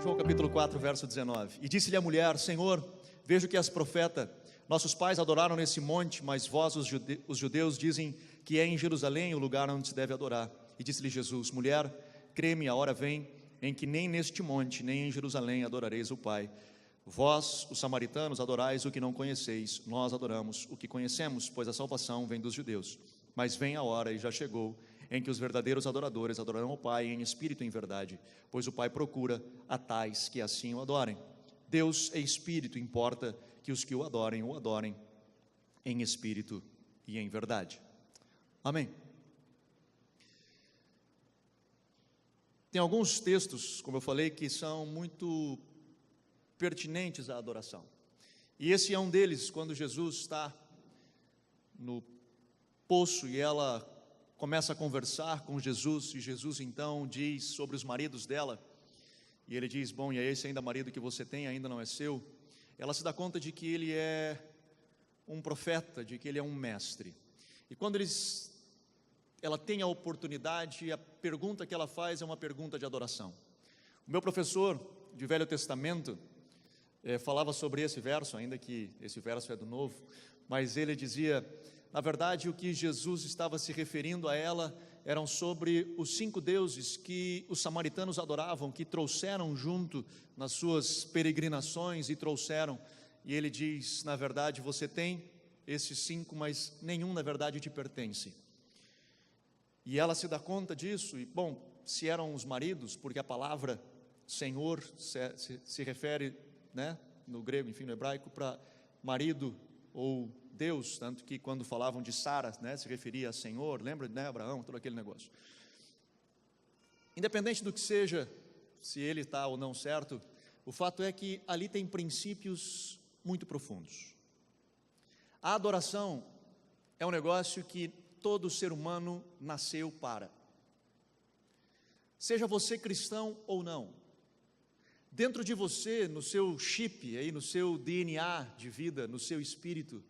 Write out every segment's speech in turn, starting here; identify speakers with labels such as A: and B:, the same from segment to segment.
A: João capítulo 4, verso 19. E disse-lhe a mulher: Senhor, vejo que és profeta. Nossos pais adoraram nesse monte, mas vós, os judeus, dizem que é em Jerusalém o lugar onde se deve adorar. E disse-lhe Jesus: Mulher, crê-me, a hora vem em que nem neste monte, nem em Jerusalém adorareis o Pai. Vós, os samaritanos, adorais o que não conheceis, nós adoramos o que conhecemos, pois a salvação vem dos judeus. Mas vem a hora, e já chegou, em que os verdadeiros adoradores adorarão o Pai em espírito e em verdade, pois o Pai procura a tais que assim o adorem. Deus é espírito, importa que os que o adorem em espírito e em verdade. Amém. Tem alguns textos, como eu falei, que são muito pertinentes à adoração. E esse é um deles, quando Jesus está no poço e ela começa a conversar com Jesus, e Jesus então diz sobre os maridos dela, e ele diz: bom, e é esse ainda marido que você tem, ainda não é seu? Ela se dá conta de que ele é um profeta, de que ele é um mestre. E quando ela tem a oportunidade, a pergunta que ela faz é uma pergunta de adoração. O meu professor de Velho Testamento falava sobre esse verso, ainda que esse verso é do Novo, mas ele dizia, na verdade, o que Jesus estava se referindo a ela eram sobre os 5 deuses que os samaritanos adoravam, que trouxeram junto nas suas peregrinações e trouxeram. E ele diz, na verdade, você tem esses 5, mas nenhum na verdade te pertence. E ela se dá conta disso, e bom, se eram os maridos, porque a palavra Senhor se refere, né, no grego, enfim, no hebraico, para marido ou Deus, tanto que quando falavam de Sara, né, se referia a Senhor, lembra, né, Abraão, todo aquele negócio. Independente do que seja, se ele está ou não certo, o fato é que ali tem princípios muito profundos. A adoração é um negócio que todo ser humano nasceu para. Seja você cristão ou não, dentro de você, no seu chip, aí, no seu DNA de vida, no seu espírito,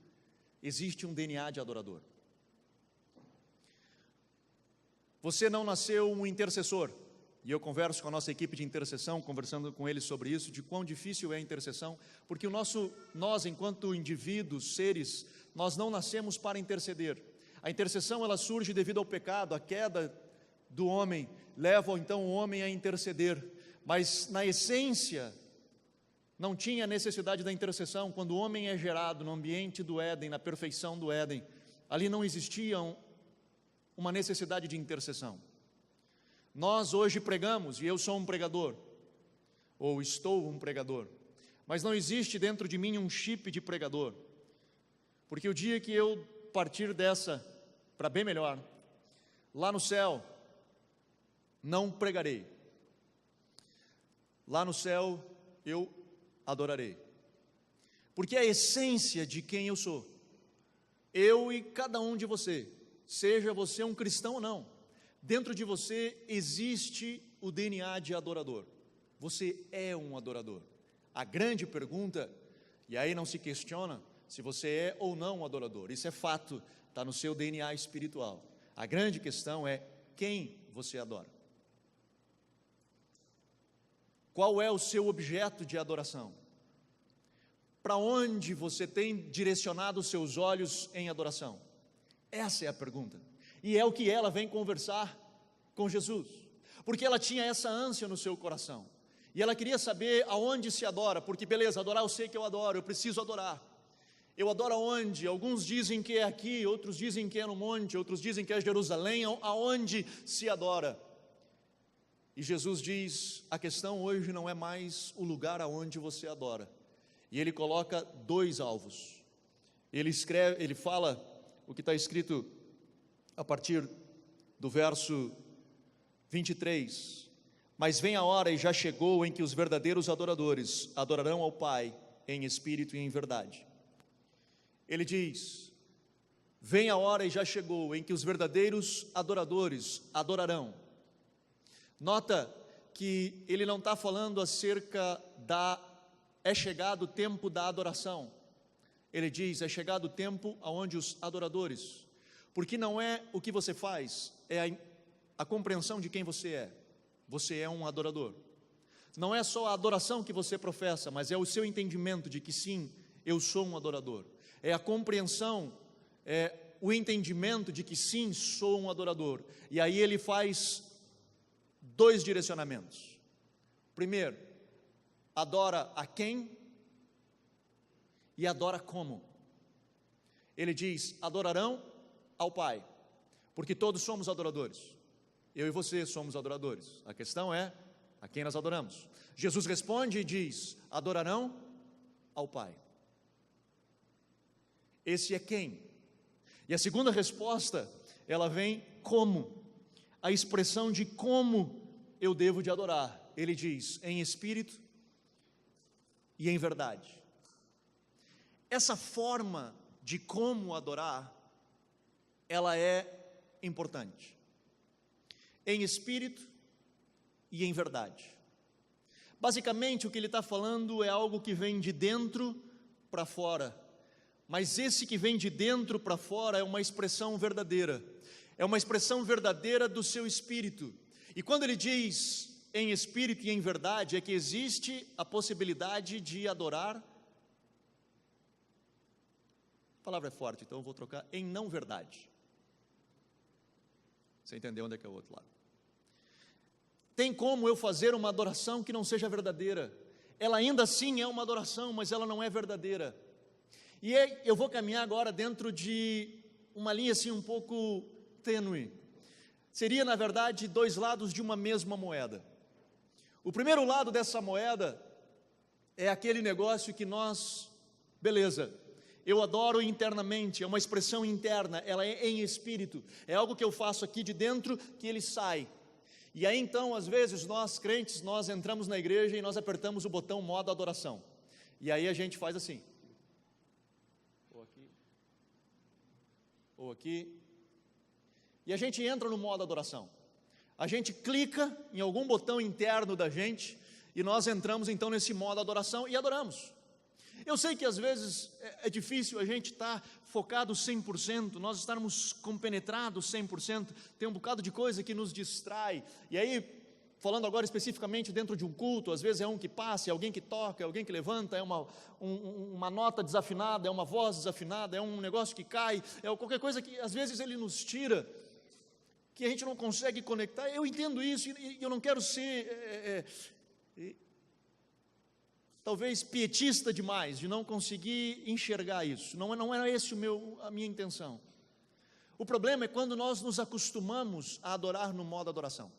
A: existe um DNA de adorador. Você não nasceu um intercessor, e eu converso com a nossa equipe de intercessão, conversando com eles sobre isso, de quão difícil é a intercessão, porque nós, enquanto indivíduos, seres, nós não nascemos para interceder. A intercessão, ela surge devido ao pecado, a queda do homem, leva então o homem a interceder, mas na essência, não tinha necessidade da intercessão. Quando o homem é gerado no ambiente do Éden, na perfeição do Éden, ali não existia uma necessidade de intercessão. Nós hoje pregamos, e eu sou um pregador, ou estou um pregador, mas não existe dentro de mim um chip de pregador, porque o dia que eu partir dessa para bem melhor, lá no céu, não pregarei. Lá no céu eu adorarei, porque a essência de quem eu sou, eu e cada um de você, seja você um cristão ou não, dentro de você existe o DNA de adorador. Você é um adorador. A grande pergunta, e aí não se questiona se você é ou não um adorador, isso é fato, está no seu DNA espiritual. A grande questão é quem você adora. Qual é o seu objeto de adoração? Para onde você tem direcionado os seus olhos em adoração? Essa é a pergunta. E é o que ela vem conversar com Jesus, porque ela tinha essa ânsia no seu coração, e ela queria saber aonde se adora, porque beleza, adorar eu sei que eu adoro, eu preciso adorar. Eu adoro aonde? Alguns dizem que é aqui, outros dizem que é no monte, outros dizem que é Jerusalém, aonde se adora? E Jesus diz, a questão hoje não é mais o lugar aonde você adora. E ele coloca 2 alvos. Ele fala o que está escrito a partir do verso 23. Mas vem a hora e já chegou em que os verdadeiros adoradores adorarão ao Pai em espírito e em verdade. Ele diz, vem a hora e já chegou em que os verdadeiros adoradores adorarão. Nota que ele não está falando acerca é chegado o tempo da adoração. Ele diz, é chegado o tempo onde os adoradores, porque não é o que você faz, é a compreensão de quem você é. Você é um adorador. Não é só a adoração que você professa, mas é o seu entendimento de que sim, eu sou um adorador. É a compreensão, é o entendimento de que sim, sou um adorador. E aí ele faz 2 direcionamentos. Primeiro, adora a quem e adora como. Ele diz: adorarão ao Pai, porque todos somos adoradores. Eu e você somos adoradores. A questão é a quem nós adoramos. Jesus responde e diz: adorarão ao Pai. Esse é quem? E a segunda resposta, ela vem como? A expressão de como eu devo de adorar. Ele diz: em espírito e em verdade. Essa forma de como adorar, ela é importante. Em espírito e em verdade. Basicamente, o que ele está falando é algo que vem de dentro para fora. Mas esse que vem de dentro para fora é uma expressão verdadeira. É uma expressão verdadeira do seu espírito. E quando ele diz em espírito e em verdade, é que existe a possibilidade de adorar. A palavra é forte, então eu vou trocar em não verdade. Você entendeu onde é que é o outro lado? Tem como eu fazer uma adoração que não seja verdadeira? Ela ainda assim é uma adoração, mas ela não é verdadeira. E eu vou caminhar agora dentro de uma linha assim um pouco tênue. Seria, na verdade, 2 lados de uma mesma moeda. O primeiro lado dessa moeda é aquele negócio que nós, beleza, eu adoro internamente, é uma expressão interna, ela é em espírito, é algo que eu faço aqui de dentro que ele sai. E aí então, às vezes, nós crentes, nós entramos na igreja e nós apertamos o botão modo adoração. E aí a gente faz assim. Ou aqui. E a gente entra no modo adoração. A gente clica em algum botão interno da gente e nós entramos então nesse modo adoração e adoramos. Eu sei que às vezes é difícil a gente estar focado 100%, nós estarmos compenetrados 100%, tem um bocado de coisa que nos distrai, e aí, falando agora especificamente dentro de um culto, às vezes é um que passa, é alguém que toca, é alguém que levanta, é uma nota desafinada, é uma voz desafinada, é um negócio que cai, é qualquer coisa que às vezes ele nos tira, que a gente não consegue conectar. Eu entendo isso, e eu não quero ser talvez pietista demais, de não conseguir enxergar isso. Não era esse a minha intenção. O problema é quando nós nos acostumamos a adorar no modo adoração.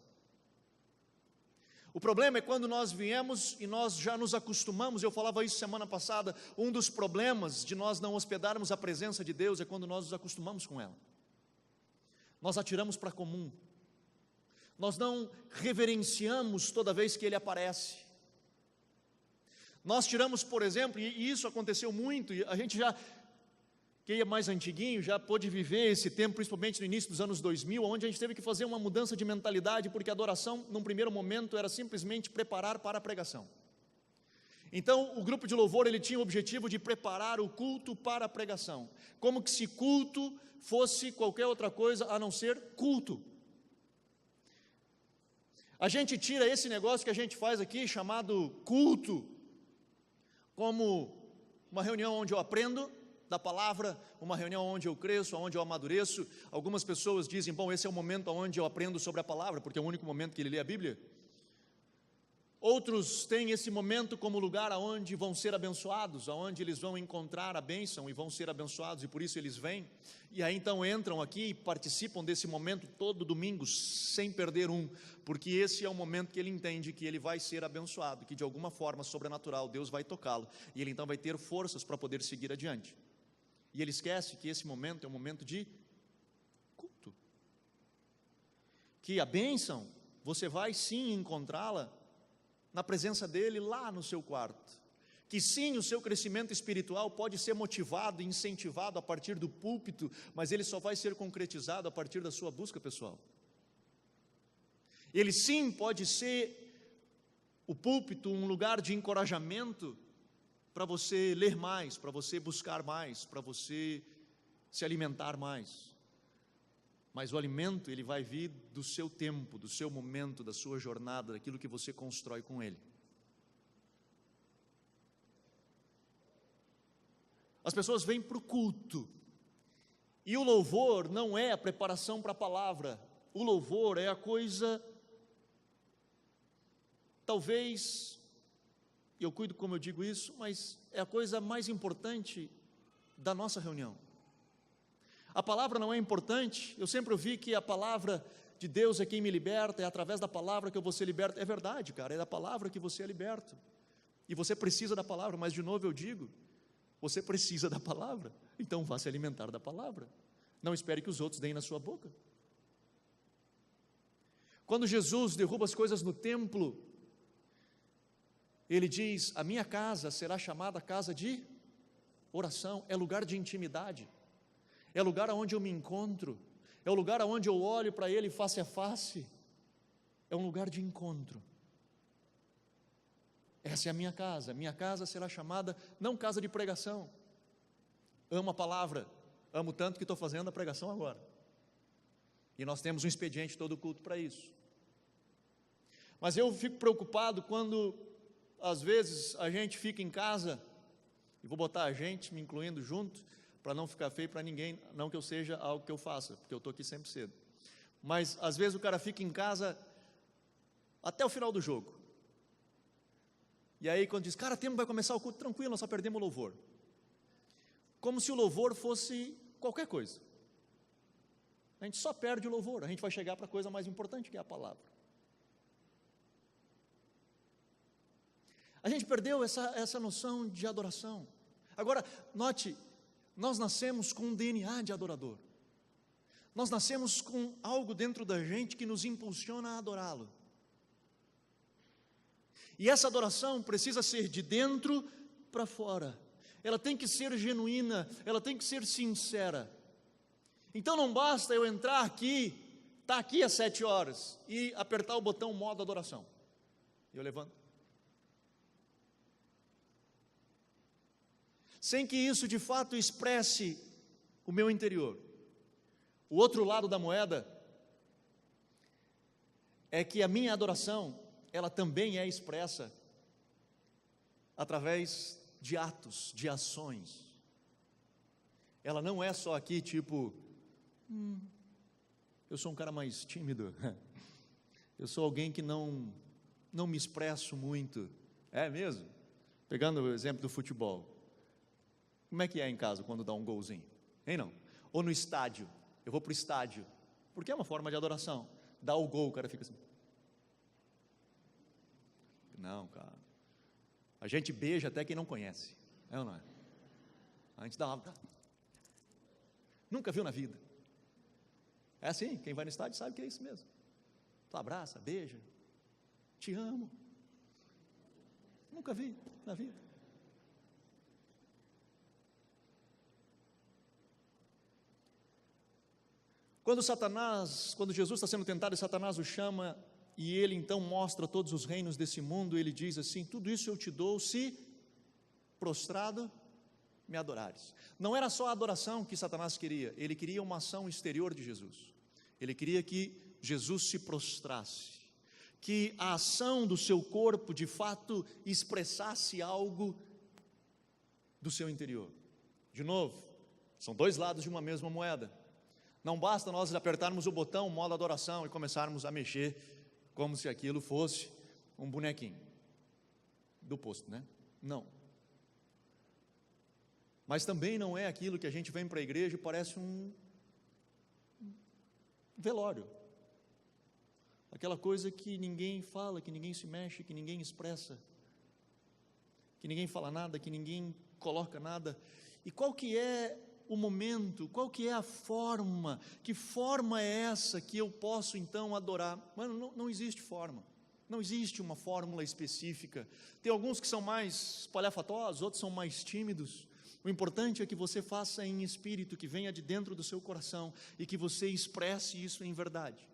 A: O problema é quando nós viemos e nós já nos acostumamos. Eu falava isso semana passada. Um dos problemas de nós não hospedarmos a presença de Deus é quando nós nos acostumamos com ela. Nós atiramos para comum. Nós não reverenciamos toda vez que Ele aparece. Nós tiramos, por exemplo, e isso aconteceu muito, e a gente já, quem é mais antiguinho, já pôde viver esse tempo, principalmente no início dos anos 2000, onde a gente teve que fazer uma mudança de mentalidade, porque a adoração, num primeiro momento, era simplesmente preparar para a pregação. Então, o grupo de louvor, ele tinha o objetivo de preparar o culto para a pregação, como que se culto fosse qualquer outra coisa a não ser culto. A gente tira esse negócio que a gente faz aqui, chamado culto, como uma reunião onde eu aprendo da palavra, uma reunião onde eu cresço, onde eu amadureço. Algumas pessoas dizem, bom, esse é o momento onde eu aprendo sobre a palavra, porque é o único momento que ele lê a Bíblia. Outros têm esse momento como lugar onde vão ser abençoados, onde eles vão encontrar a bênção e vão ser abençoados, e por isso eles vêm, e aí então entram aqui e participam desse momento todo domingo, sem perder um, porque esse é o momento que ele entende que ele vai ser abençoado, que de alguma forma sobrenatural Deus vai tocá-lo, e ele então vai ter forças para poder seguir adiante. E ele esquece que esse momento é um momento de culto, que a bênção, você vai sim encontrá-la na presença dele lá no seu quarto, que sim, o seu crescimento espiritual pode ser motivado e incentivado a partir do púlpito, mas ele só vai ser concretizado a partir da sua busca pessoal. Ele sim pode ser o púlpito um lugar de encorajamento para você ler mais, para você buscar mais, para você se alimentar mais. mas o alimento, ele vai vir do seu tempo, do seu momento, da sua jornada, daquilo que você constrói com ele. As pessoas vêm para o culto, e o louvor não é a preparação para a palavra, o louvor é a coisa, talvez, e eu cuido como eu digo isso, mas é a coisa mais importante da nossa reunião. A palavra não é importante, eu sempre ouvi que a palavra de Deus é quem me liberta, é através da palavra que eu vou ser liberto. É verdade, cara, é da palavra que você é liberto, e você precisa da palavra, mas de novo eu digo, você precisa da palavra, então vá se alimentar da palavra, não espere que os outros deem na sua boca. Quando Jesus derruba as coisas no templo, ele diz, a minha casa será chamada casa de oração, é lugar de intimidade, é lugar onde eu me encontro, é o lugar onde eu olho para Ele face a face, é um lugar de encontro. Essa é a minha casa será chamada, não casa de pregação, amo a palavra, amo tanto que estou fazendo a pregação agora, e nós temos um expediente todo culto para isso, mas eu fico preocupado quando, às vezes, a gente fica em casa, e vou botar a gente, me incluindo junto, para não ficar feio para ninguém, não que eu seja algo que eu faça, porque eu estou aqui sempre cedo, mas às vezes o cara fica em casa até o final do jogo, e aí quando diz, cara, tempo vai começar o culto, tranquilo, nós só perdemos o louvor, como se o louvor fosse qualquer coisa, a gente só perde o louvor, a gente vai chegar para a coisa mais importante que é a palavra. A gente perdeu essa noção de adoração. Agora, note, nós nascemos com um DNA de adorador, nós nascemos com algo dentro da gente que nos impulsiona a adorá-lo, e essa adoração precisa ser de dentro para fora, ela tem que ser genuína, ela tem que ser sincera. Então não basta eu entrar aqui, estar aqui às 7 horas e apertar o botão modo adoração, eu levanto, sem que isso de fato expresse o meu interior. O outro lado da moeda é que a minha adoração, ela também é expressa através de atos, de ações. Ela não é só aqui tipo, eu sou um cara mais tímido, eu sou alguém que não me expresso muito, é mesmo? Pegando o exemplo do futebol, como é que é em casa quando dá um golzinho? Hein, não? Ou no estádio, eu vou para o estádio, porque é uma forma de adoração, dá o gol, o cara fica assim, não, cara, a gente beija até quem não conhece, é ou não é? A gente dá uma, nunca viu na vida, é assim, quem vai no estádio sabe que é isso mesmo, tu abraça, beija, te amo, nunca vi na vida. Quando Jesus está sendo tentado e Satanás o chama, e ele então mostra todos os reinos desse mundo, ele diz assim, tudo isso eu te dou se prostrado me adorares. Não era só a adoração que Satanás queria, ele queria uma ação exterior de Jesus, ele queria que Jesus se prostrasse, que a ação do seu corpo de fato expressasse algo do seu interior. De novo, são dois lados de uma mesma moeda. Não basta nós apertarmos o botão modo adoração e começarmos a mexer como se aquilo fosse um bonequinho do posto, né? Não. Mas também não é aquilo que a gente vem para a igreja e parece um velório. Aquela coisa que ninguém fala, que ninguém se mexe, que ninguém expressa, que ninguém fala nada, que ninguém coloca nada. E qual que é o momento, qual que é a forma, que forma é essa que eu posso então adorar? Mano, não existe forma, não existe uma fórmula específica. Tem alguns que são mais espalhafatosos, outros são mais tímidos. O importante é que você faça em espírito, que venha de dentro do seu coração e que você expresse isso em verdade.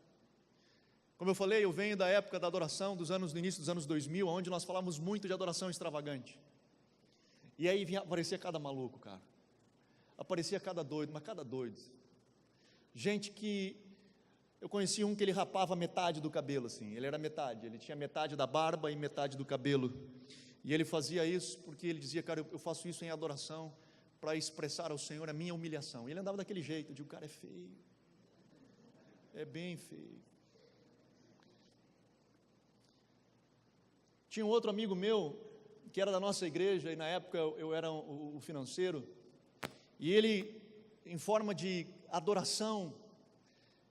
A: Como eu falei, eu venho da época da adoração, do início dos anos 2000, onde nós falamos muito de adoração extravagante. E aí aparecia cada maluco, cara. Aparecia cada doido, mas cada doido. Gente que Eu conheci um que ele rapava metade do cabelo, assim, ele era metade, ele tinha metade da barba e metade do cabelo, e ele fazia isso porque ele dizia, cara, eu faço isso em adoração, para expressar ao Senhor a minha humilhação. E ele andava daquele jeito, de o cara é feio, é bem feio. Tinha um outro amigo meu, que era da nossa igreja, e na época eu era o financeiro, e ele, em forma de adoração,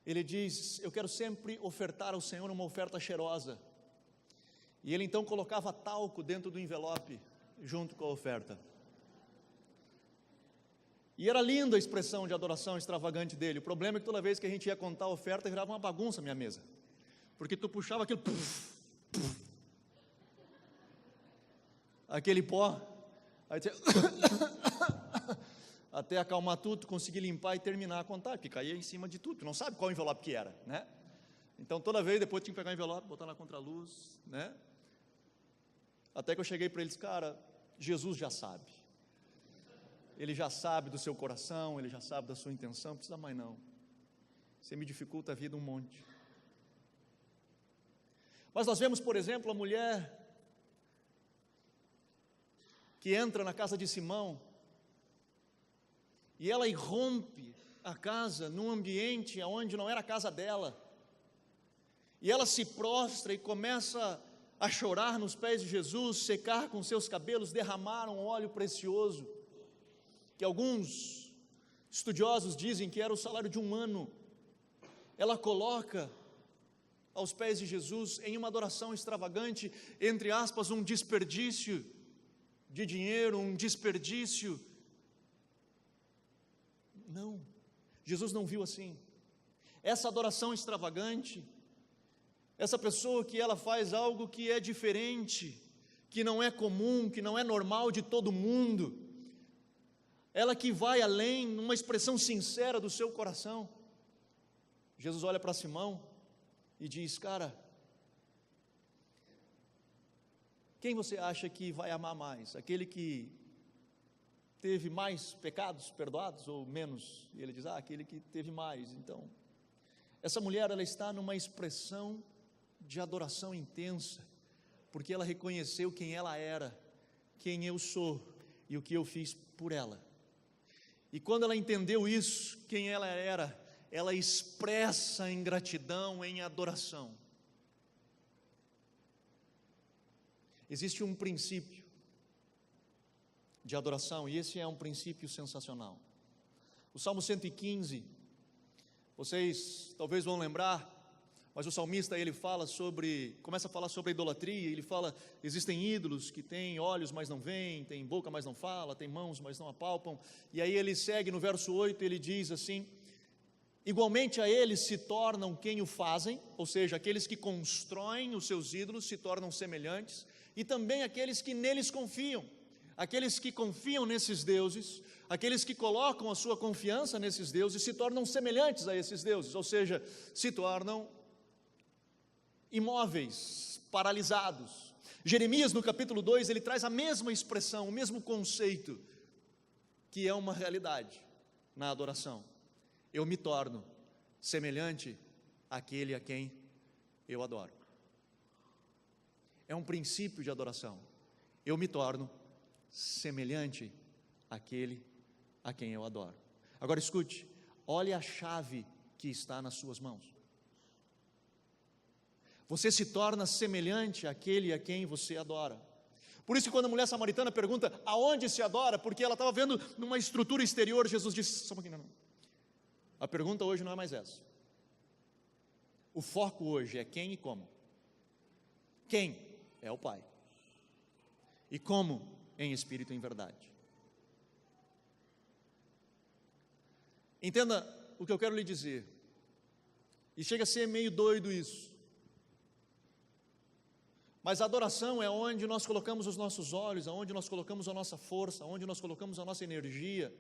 A: ele diz, eu quero sempre ofertar ao Senhor uma oferta cheirosa, e ele então colocava talco dentro do envelope, junto com a oferta, e era linda a expressão de adoração extravagante dele. O problema é que toda vez que a gente ia contar a oferta, virava uma bagunça a minha mesa, porque tu puxava aquilo, aquele pó, aí você até acalmar tudo, conseguir limpar e terminar a contar, porque caía em cima de tudo, tu não sabe qual envelope que era, né? Então toda vez depois tinha que pegar o envelope, botar na contraluz, né? Até que eu cheguei para eles, cara, Jesus já sabe, Ele já sabe do seu coração, Ele já sabe da sua intenção, não precisa mais não, você me dificulta a vida um monte. Mas nós vemos, por exemplo, a mulher que entra na casa de Simão, e ela irrompe a casa num ambiente onde não era a casa dela, e ela se prostra e começa a chorar nos pés de Jesus, secar com seus cabelos, derramar um óleo precioso, que alguns estudiosos dizem que era o salário de um ano. Ela coloca aos pés de Jesus em uma adoração extravagante, entre aspas, um desperdício de dinheiro, um desperdício. Não, Jesus não viu assim. Essa adoração extravagante, essa pessoa que ela faz algo que é diferente, que não é comum, que não é normal de todo mundo, ela que vai além, numa expressão sincera do seu coração. Jesus olha para Simão e diz, cara, quem você acha que vai amar mais? Aquele que teve mais pecados perdoados ou menos? E ele diz, aquele que teve mais. Então, essa mulher, ela está numa expressão de adoração intensa, porque ela reconheceu quem ela era, quem eu sou e o que eu fiz por ela. E quando ela entendeu isso, quem ela era, ela expressa em gratidão, em adoração. Existe um princípio de adoração, e esse é um princípio sensacional. O Salmo 115, vocês talvez vão lembrar, mas o salmista ele começa a falar sobre a idolatria. Ele fala, existem ídolos que têm olhos mas não veem, têm boca mas não fala, têm mãos mas não apalpam. E aí ele segue no verso 8, ele diz assim, igualmente a eles se tornam quem o fazem, ou seja, aqueles que constroem os seus ídolos se tornam semelhantes, e também aqueles que neles confiam, aqueles que confiam nesses deuses, aqueles que colocam a sua confiança nesses deuses, se tornam semelhantes a esses deuses, ou seja, se tornam imóveis, paralisados. Jeremias no capítulo 2, ele traz a mesma expressão, o mesmo conceito, que é uma realidade na adoração. Eu me torno semelhante àquele a quem eu adoro. É um princípio de adoração. Eu me torno semelhante àquele a quem eu adoro. Agora escute, olhe a chave que está nas suas mãos. Você se torna semelhante àquele a quem você adora. Por isso que quando a mulher samaritana pergunta, aonde se adora? Porque ela estava vendo numa estrutura exterior, Jesus disse, só um pouquinho, não. A pergunta hoje não é mais essa. O foco hoje é quem e como. Quem é o Pai. E como? Em espírito e em verdade. Entenda o que eu quero lhe dizer. E chega a ser meio doido isso. Mas a adoração é onde nós colocamos os nossos olhos, onde nós colocamos a nossa força, onde nós colocamos a nossa energia.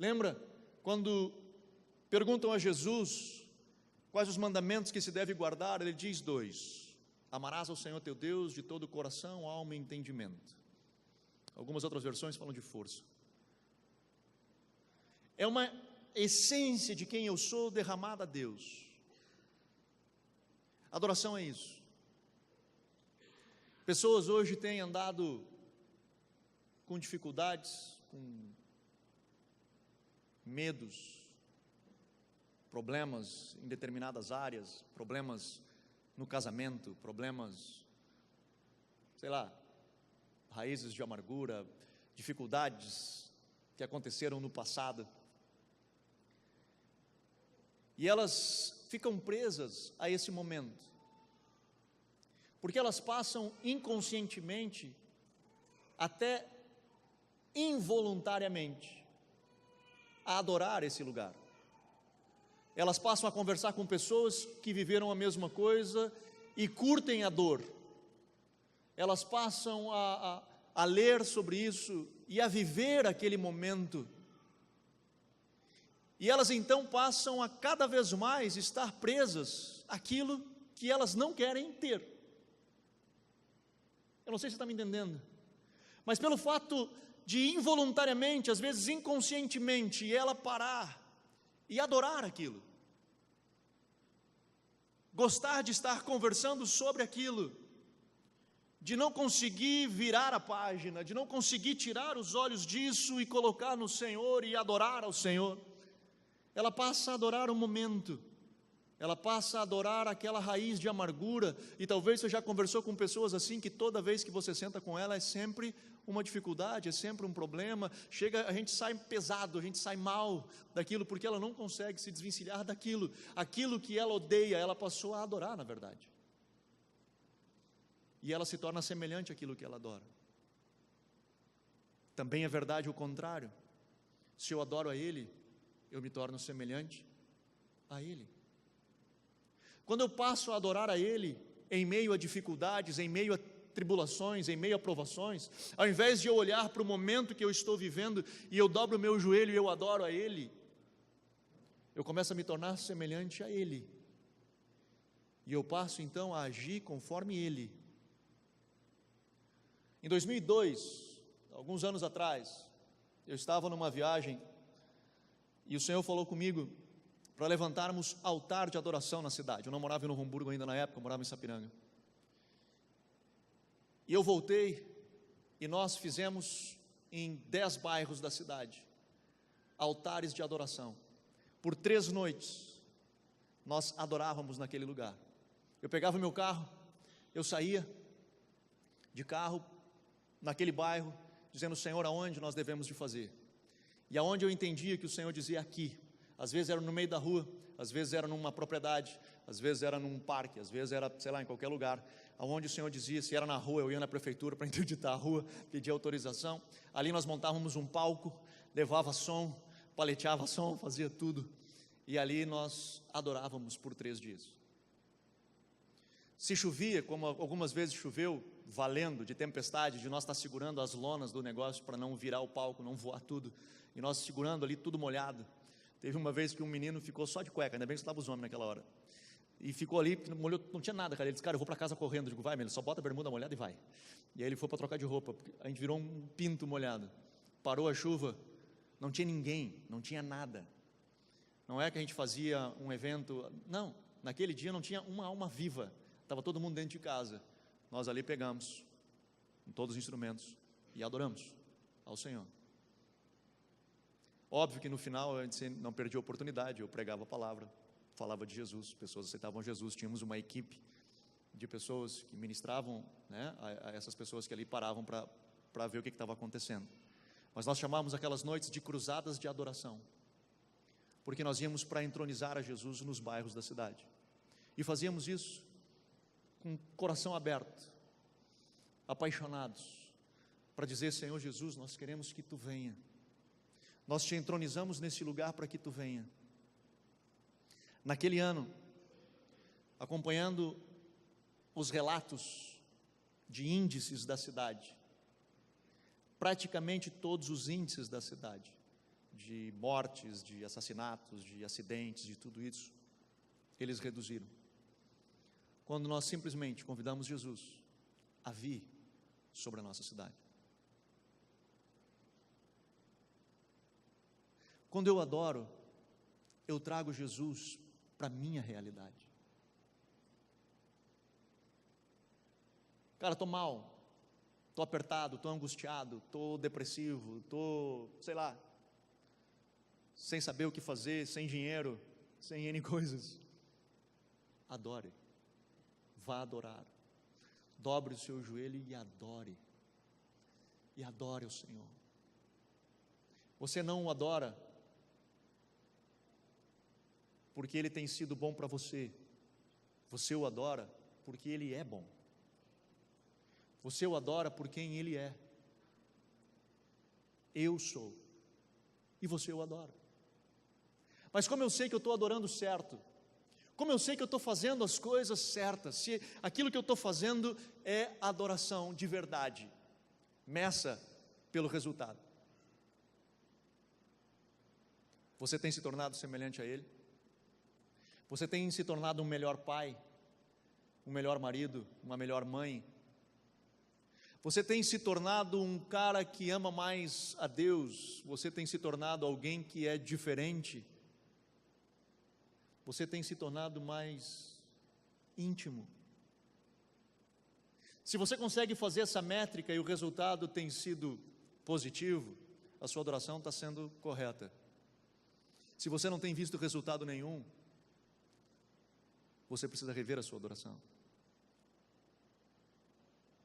A: Lembra quando perguntam a Jesus quais os mandamentos que se deve guardar? Ele diz 2: amarás ao Senhor teu Deus de todo o coração, alma e entendimento. Algumas outras versões falam de força. É uma essência de quem eu sou derramada a Deus. Adoração é isso. Pessoas hoje têm andado com dificuldades, com medos, problemas em determinadas áreas, problemas no casamento, problemas, sei lá, raízes de amargura, dificuldades que aconteceram no passado. E elas ficam presas a esse momento, porque elas passam inconscientemente, até involuntariamente, a adorar esse lugar. Elas passam a conversar com pessoas que viveram a mesma coisa e curtem a dor. Elas passam a ler sobre isso e a viver aquele momento. E elas então passam a cada vez mais estar presas àquilo que elas não querem ter. Eu não sei se você está me entendendo, mas pelo fato de involuntariamente, às vezes inconscientemente, ela parar e adorar aquilo, gostar de estar conversando sobre aquilo, de não conseguir virar a página, de não conseguir tirar os olhos disso e colocar no Senhor e adorar ao Senhor, ela passa a adorar o momento, ela passa a adorar aquela raiz de amargura. E talvez você já conversou com pessoas assim, que toda vez que você senta com ela é sempre uma dificuldade, é sempre um problema, a gente sai pesado, a gente sai mal daquilo, porque ela não consegue se desvencilhar daquilo, aquilo que ela odeia, ela passou a adorar na verdade, e ela se torna semelhante àquilo que ela adora. Também é verdade o contrário, se eu adoro a Ele, eu me torno semelhante a Ele. Quando eu passo a adorar a Ele, em meio a dificuldades, em meio a tribulações, em meio a provações, ao invés de eu olhar para o momento que eu estou vivendo, e eu dobro o meu joelho e eu adoro a Ele, eu começo a me tornar semelhante a Ele, e eu passo então a agir conforme Ele. Em 2002, alguns anos atrás, eu estava numa viagem, e o Senhor falou comigo para levantarmos altar de adoração na cidade. Eu não morava em Novo Hamburgo ainda na época, eu morava em Sapiranga. E eu voltei, e nós fizemos em 10 bairros da cidade altares de adoração. Por 3 noites, nós adorávamos naquele lugar. Eu pegava o meu carro, eu saía de carro naquele bairro, dizendo: Senhor, aonde nós devemos de fazer? E aonde eu entendia que o Senhor dizia aqui, às vezes era no meio da rua, às vezes era numa propriedade, às vezes era num parque, às vezes era, sei lá, em qualquer lugar, aonde o Senhor dizia. Se era na rua, eu ia na prefeitura para interditar a rua, pedir autorização. Ali nós montávamos um palco, levava som, paleteava som, fazia tudo, e ali nós adorávamos por 3 dias. Se chovia, como algumas vezes choveu, valendo, de tempestade, de nós estar segurando as lonas do negócio para não virar o palco, não voar tudo, e nós segurando ali tudo molhado. Teve uma vez que um menino ficou só de cueca, ainda bem que estava os homens naquela hora, e ficou ali, molhou, não tinha nada, cara. Ele disse: cara, eu vou para casa correndo. Eu digo: vai, menino, só bota a bermuda molhada e vai. E aí ele foi para trocar de roupa, porque a gente virou um pinto molhado. Parou a chuva, não tinha ninguém, não tinha nada. Não é que a gente fazia um evento, não, naquele dia não tinha uma alma viva, estava todo mundo dentro de casa. Nós ali pegamos todos os instrumentos e adoramos ao Senhor. Óbvio que no final a gente não perdia a oportunidade, eu pregava a palavra, falava de Jesus, pessoas aceitavam Jesus, tínhamos uma equipe de pessoas que ministravam, né, a essas pessoas que ali paravam para ver o que estava acontecendo. Mas nós chamávamos aquelas noites de cruzadas de adoração, porque nós íamos para entronizar a Jesus nos bairros da cidade, e fazíamos isso com o coração aberto, apaixonados, para dizer: Senhor Jesus, nós queremos que Tu venha, nós Te entronizamos nesse lugar para que Tu venha. Naquele ano, acompanhando os relatos de índices da cidade, praticamente todos os índices da cidade, de mortes, de assassinatos, de acidentes, de tudo isso, eles reduziram, quando nós simplesmente convidamos Jesus a vir sobre a nossa cidade. Quando eu adoro, eu trago Jesus para a minha realidade. Cara, estou mal, estou apertado, estou angustiado, estou depressivo, estou, sei lá, sem saber o que fazer, sem dinheiro, sem N coisas. Adore, vá adorar, dobre o seu joelho e adore o Senhor. Você não o adora porque Ele tem sido bom para você, você o adora porque Ele é bom, você o adora por quem Ele é. Eu sou, e você o adora. Mas como eu sei que eu estou adorando certo, como eu sei que eu estou fazendo as coisas certas, se aquilo que eu estou fazendo é adoração de verdade, meça pelo resultado. Você tem se tornado semelhante a Ele? Você tem se tornado um melhor pai, um melhor marido, uma melhor mãe? Você tem se tornado um cara que ama mais a Deus? Você tem se tornado alguém que é diferente? Você tem se tornado mais íntimo? Se você consegue fazer essa métrica e o resultado tem sido positivo, a sua adoração está sendo correta. Se você não tem visto resultado nenhum, você precisa rever a sua adoração.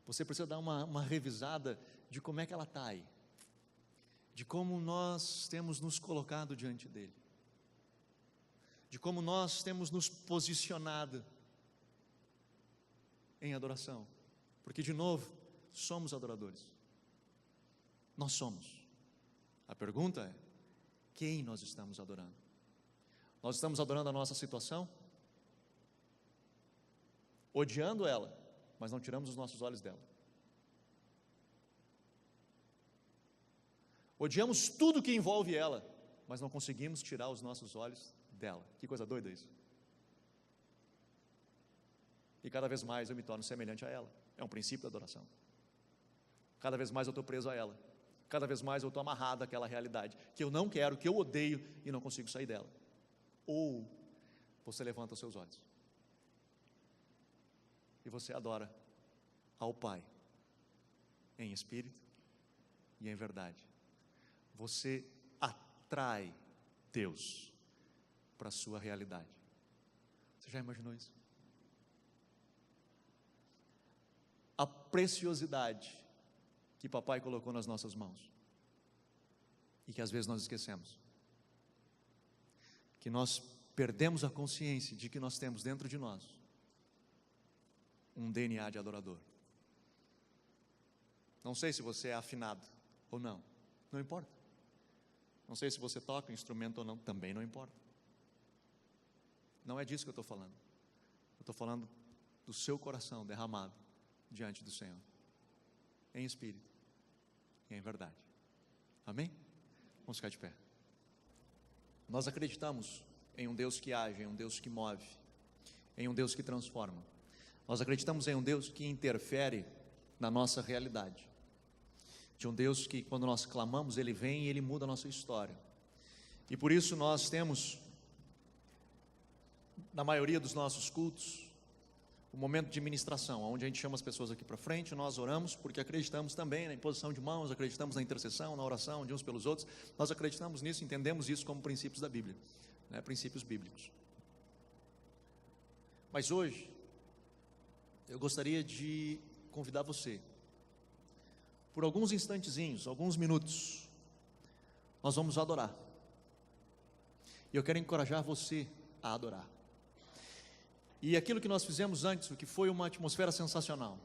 A: Você precisa dar uma revisada de como é que ela está aí, de como nós temos nos colocado diante dEle, de como nós temos nos posicionado em adoração, porque de novo, somos adoradores, nós somos. A pergunta é, quem nós estamos adorando? Nós estamos adorando a nossa situação, odiando ela, mas não tiramos os nossos olhos dela. Odiamos tudo que envolve ela, mas não conseguimos tirar os nossos olhos dela. Que coisa doida isso. E cada vez mais eu me torno semelhante a ela. É um princípio da adoração. Cada vez mais eu estou preso a ela. Cada vez mais eu estou amarrado àquela realidade que eu não quero, que eu odeio e não consigo sair dela. Ou você levanta os seus olhos e você adora ao Pai em espírito e em verdade. Você atrai Deus para a sua realidade. Você já imaginou isso? A preciosidade que papai colocou nas nossas mãos e que às vezes nós esquecemos, que nós perdemos a consciência de que nós temos dentro de nós um DNA de adorador. Não sei se você é afinado ou não, não importa. Não sei se você toca um instrumento ou não, também não importa. Não é disso que eu estou falando. Eu estou falando do seu coração derramado diante do Senhor, em espírito e em verdade. Amém? Vamos ficar de pé. Nós acreditamos em um Deus que age, em um Deus que move, em um Deus que transforma. Nós acreditamos em um Deus que interfere na nossa realidade, de um Deus que, quando nós clamamos, Ele vem e Ele muda a nossa história. E por isso nós temos, na maioria dos nossos cultos, um momento de ministração, onde a gente chama as pessoas aqui para frente, nós oramos, porque acreditamos também na imposição de mãos, acreditamos na intercessão, na oração de uns pelos outros. Nós acreditamos nisso, entendemos isso como princípios da Bíblia, né? Princípios bíblicos. Mas hoje, eu gostaria de convidar você, por alguns instantezinhos, alguns minutos, nós vamos adorar. E eu quero encorajar você a adorar. E aquilo que nós fizemos antes, o que foi uma atmosfera sensacional,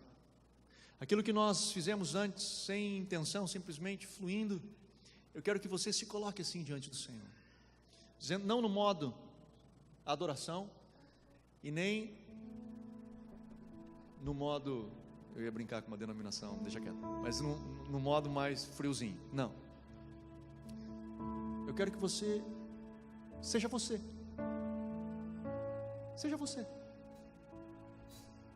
A: aquilo que nós fizemos antes, sem intenção, simplesmente fluindo, eu quero que você se coloque assim diante do Senhor, dizendo, não no modo adoração, e nem no modo, eu ia brincar com uma denominação, deixa quieto, mas no modo mais friozinho, não. Eu quero que você seja você. Seja você.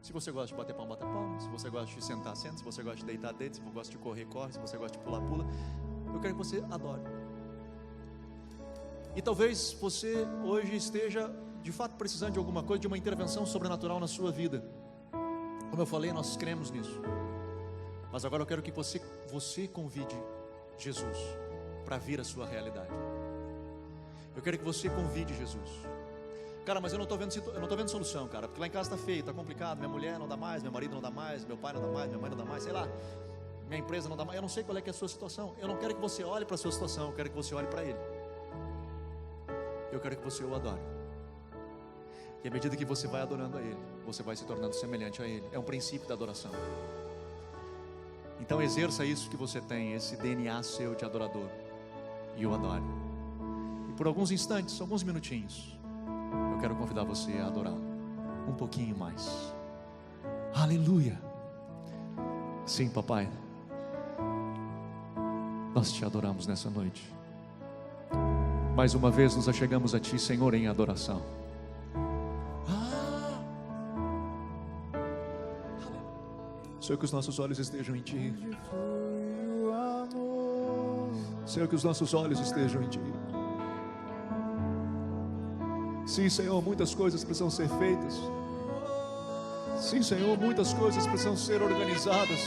A: Se você gosta de bater palma, bata palma. Se você gosta de sentar, senta. Se você gosta de deitar, deita. Se você gosta de correr, corre. Se você gosta de pular, pula. Eu quero que você adore. E talvez você hoje esteja de fato precisando de alguma coisa, de uma intervenção sobrenatural na sua vida. Como Como eu falei, nós cremos nisso. Mas agora eu quero que você convide Jesus para vir à sua realidade. Eu quero que você convide Jesus. Cara, mas eu não estou vendo solução, cara, porque lá em casa está feio, está complicado. Minha mulher não dá mais, meu marido não dá mais, meu pai não dá mais, minha mãe não dá mais, sei lá, minha empresa não dá mais. Eu não sei qual é que é a sua situação. Eu não quero que você olhe para a sua situação, eu quero que você olhe para Ele. Eu quero que você o adore. E à medida que você vai adorando a Ele, você vai se tornando semelhante a Ele. É um princípio da adoração. Então exerça isso que você tem, esse DNA seu de adorador, e o adore. E por alguns instantes, alguns minutinhos, eu quero convidar você a adorá-lo um pouquinho mais. Aleluia. Sim, papai, nós te adoramos nessa noite. Mais uma vez nos achegamos a ti, Senhor, em adoração. Senhor, que os nossos olhos estejam em ti. Senhor, que os nossos olhos estejam em ti. Sim, Senhor, muitas coisas precisam ser feitas. Sim, Senhor, muitas coisas precisam ser organizadas.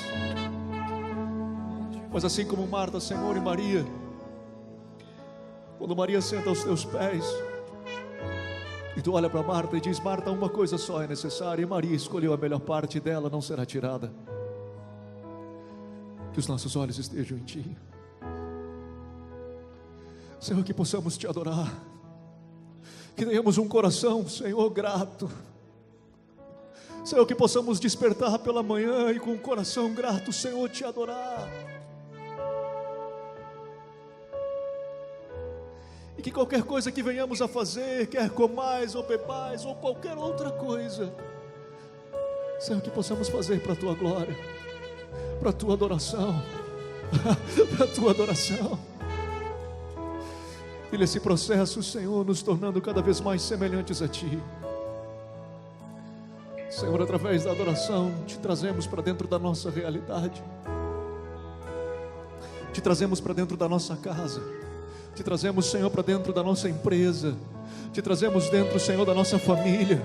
A: Mas assim como Marta, Senhor, e Maria, quando Maria senta aos teus pés, e tu olha para Marta e diz: Marta, uma coisa só é necessária, e Maria escolheu a melhor parte dela, não será tirada. Que os nossos olhos estejam em ti, Senhor, que possamos te adorar, que tenhamos um coração, Senhor, grato. Senhor, que possamos despertar pela manhã e com um coração grato, Senhor, te adorar. E que qualquer coisa que venhamos a fazer, quer comais ou bebais ou qualquer outra coisa, Senhor, que possamos fazer para a tua glória, para a tua adoração, para a tua adoração. E nesse processo, Senhor, nos tornando cada vez mais semelhantes a ti. Senhor, através da adoração, te trazemos para dentro da nossa realidade, te trazemos para dentro da nossa casa, te trazemos, Senhor, para dentro da nossa empresa, te trazemos dentro, Senhor, da nossa família.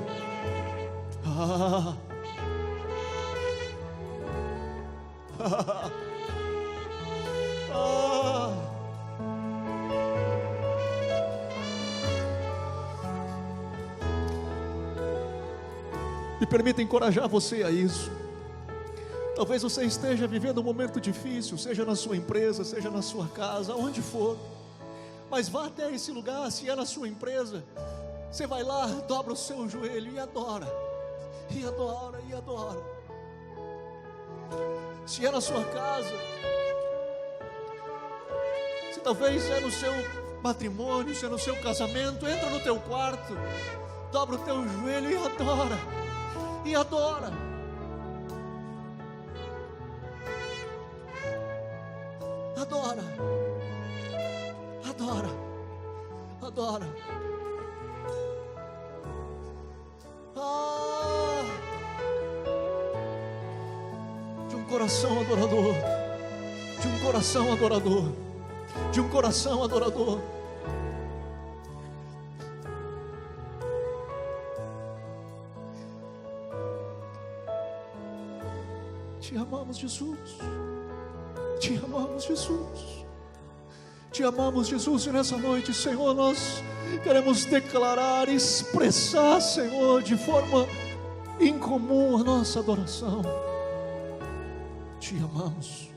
A: Me permita encorajar você a isso. Talvez você esteja vivendo um momento difícil, seja na sua empresa, seja na sua casa, onde for, mas vá até esse lugar. Se é na sua empresa, você vai lá, dobra o seu joelho e adora, e adora, e adora. Se é na sua casa, se talvez é no seu matrimônio, se é no seu casamento, entra no teu quarto, dobra o teu joelho e adora, e adora. Adora, adora, adora. De um coração adorador, de um coração adorador, de um coração adorador. Te amamos, Jesus. Te amamos, Jesus. Te amamos, Jesus. E nessa noite, Senhor, nós queremos declarar, expressar, Senhor, de forma incomum a nossa adoração. Te amamos.